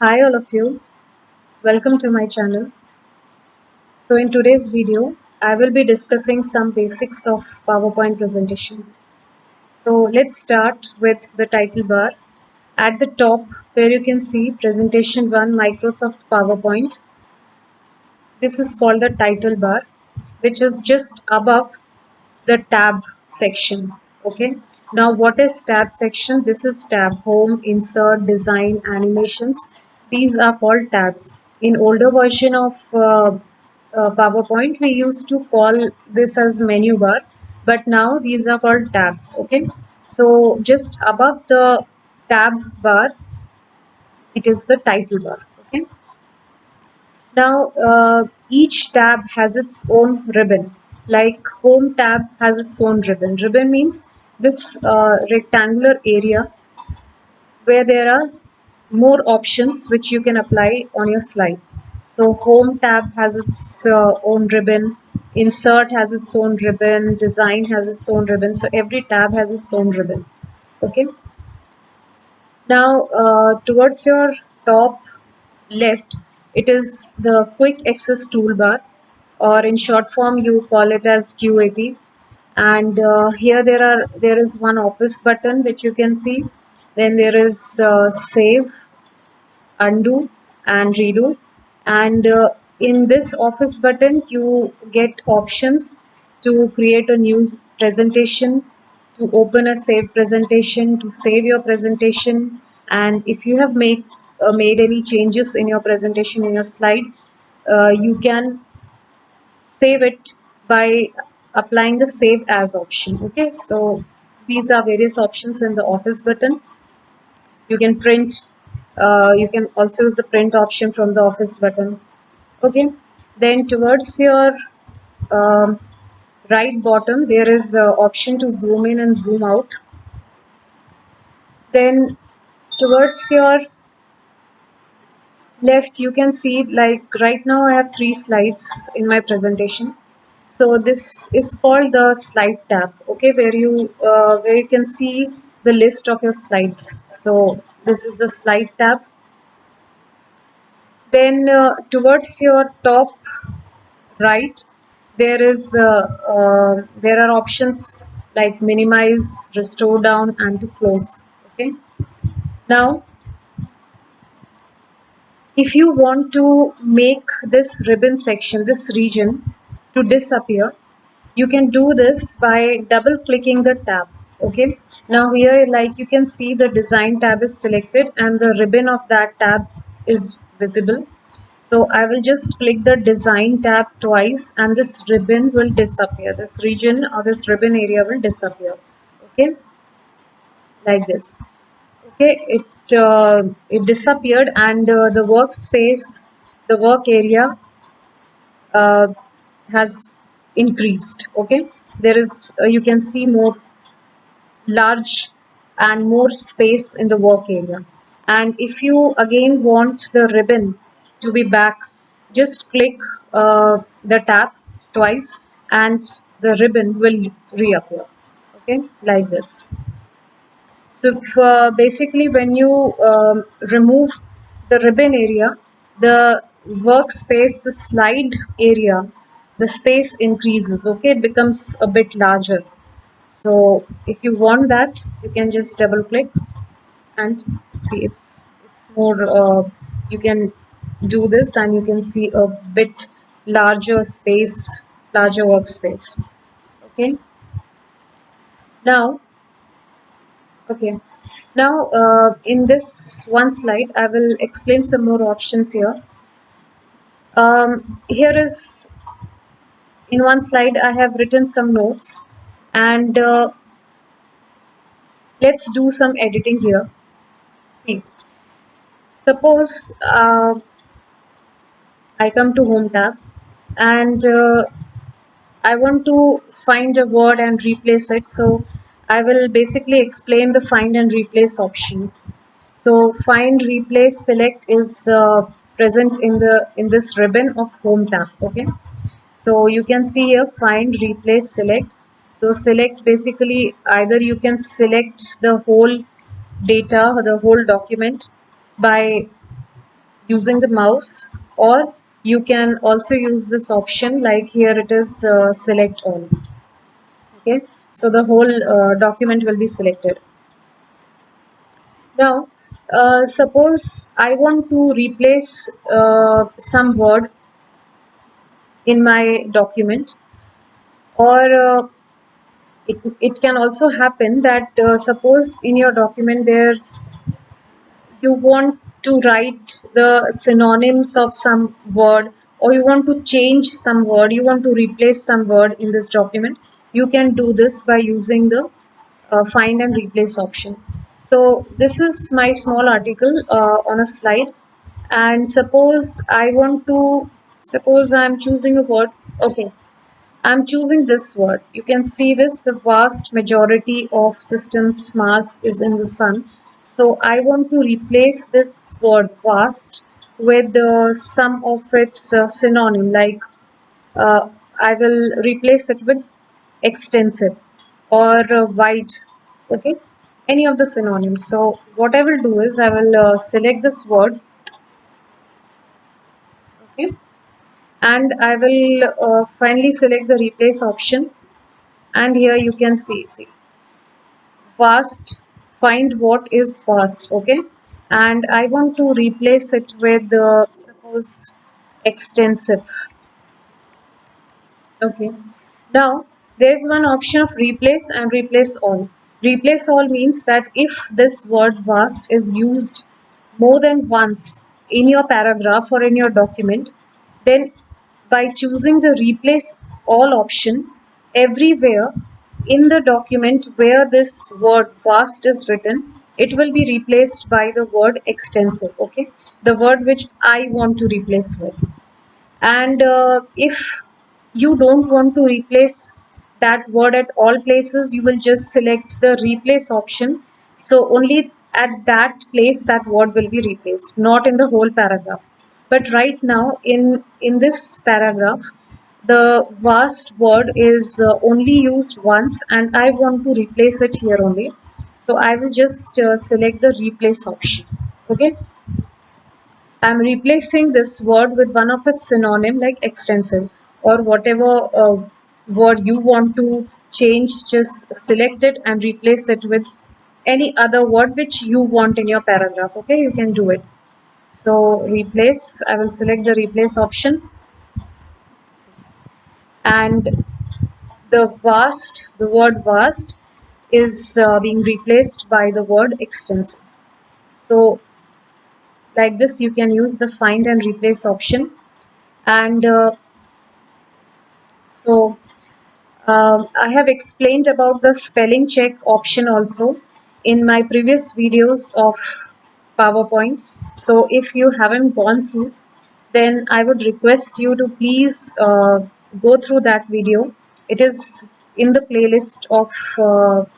Hi all of you, welcome to my channel. So in today's video, I will be discussing some basics of PowerPoint presentation. So let's start with the title bar. At the top where you can see Presentation 1 Microsoft PowerPoint, this is called the title bar, which is just above the tab section. Okay, now what is tab section? This is tab: home, insert, design, animations. These are called tabs. In older version of PowerPoint, we used to call this as menu bar, but now these are called tabs. Okay, so just above the tab bar, it is the title bar. Okay, now, each tab has its own ribbon. Like Home tab has its own ribbon. Ribbon means this rectangular area where there are more options which you can apply on your slide. So Home tab has its own ribbon. Insert has its own ribbon. Design has its own ribbon. So every tab has its own ribbon. Okay. Now, towards your top left, it is the quick access toolbar, or in short form you call it as QAT. And here there is one office button which you can see. Then there is save, undo and redo. And in this office button you get options to create a new presentation, to open a saved presentation, to save your presentation. And if you have made any changes in your presentation, in your slide, you can save it by applying the save as option. Okay, so these are various options in the office button. You can print, you can also use the print option from the office button. Okay, then towards your um, right bottom there is option to zoom in and zoom out. Then towards your left you can see, like right now I have 3 slides in my presentation. So this is called the slide tab. Okay, where you can see the list of your slides. So this is the slide tab. Then towards your top right, there are options like minimize, restore down, and to close. Okay. Now, if you want to make this ribbon section, this region, to disappear, you can do this by double clicking the tab. Okay. Now here, like you can see, the design tab is selected and the ribbon of that tab is visible. So I will just click the design tab twice and this ribbon will disappear. This region or this ribbon area will disappear. Okay, like this. Okay, it disappeared, and the workspace, the work area uh, has increased. Okay, there is you can see more large and more space in the work area. And if you again want the ribbon to be back, just click the tab twice and the ribbon will reappear. Okay, like this. So basically when you remove the ribbon area, the workspace, the slide area, the space increases. Okay, it becomes a bit larger. So if you want that, you can just double click and see it's more. You can do this and you can see a bit larger space, larger workspace. Okay. Now, okay. Now, in this one slide, I will explain some more options here. Here is, in one slide, I have written some notes, and let's do some editing here. See, suppose I come to Home tab and I want to find a word and replace it. So I will basically explain the find and replace option. So find, replace, select is present in this ribbon of Home tab. Okay. So you can see here find, replace, select. So select, basically either you can select the whole data or the whole document by using the mouse, or you can also use this option, like here it is select all. Okay, so the whole document will be selected. Now suppose I want to replace some word in my document, or it can also happen that suppose in your document there you want to write the synonyms of some word, or you want to change some word, you want to replace some word in this document. You can do this by using the find and replace option. So this is my small article on a slide, and suppose I'm choosing a word. Okay, I'm choosing this word. You can see this, the vast majority of system's mass is in the sun. So I want to replace this word vast with some of its synonym, like uh, I will replace it with extensive or wide. Okay, any of the synonyms. So what I will do is I will select this word. Okay, and I will finally select the replace option, and here you can see vast, find what is vast. Okay, and I want to replace it with suppose extensive. Okay, now there's one option of replace and replace all. Replace all means that if this word vast is used more than once in your paragraph or in your document, then by choosing the replace all option, everywhere in the document where this word vast is written, it will be replaced by the word extensive. Okay, the word which I want to replace with. And if you don't want to replace that word at all places, you will just select the replace option. So only at that place that word will be replaced, not in the whole paragraph. But right now in this paragraph, the vast word is only used once, and I want to replace it here only. So I will just select the replace option. Okay, I'm replacing this word with one of its synonym, like extensive, or whatever word you want to change. Just select it and replace it with any other word which you want in your paragraph. Okay, you can do it. So replace, I will select the replace option, and the word vast is being replaced by the word extensive. So like this, you can use the find and replace option, and so I have explained about the spelling check option also in my previous videos of PowerPoint. So if you haven't gone through, then I would request you to please go through that video. It is in the playlist of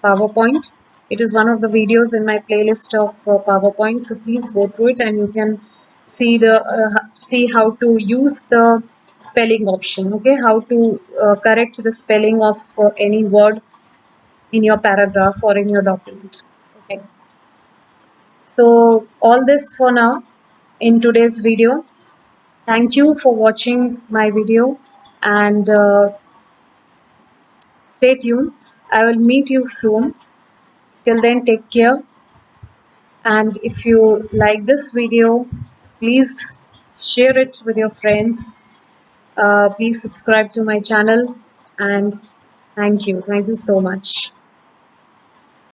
PowerPoint. It is one of the videos in my playlist of PowerPoint. So please go through it, and you can see how to use the spelling option. Okay, how to correct the spelling of any word in your paragraph or in your document. Okay, so all this for now in today's video. Thank you for watching my video, and stay tuned. I will meet you soon. Till then, take care. And if you like this video, please share it with your friends. Please subscribe to my channel, and thank you. Thank you so much.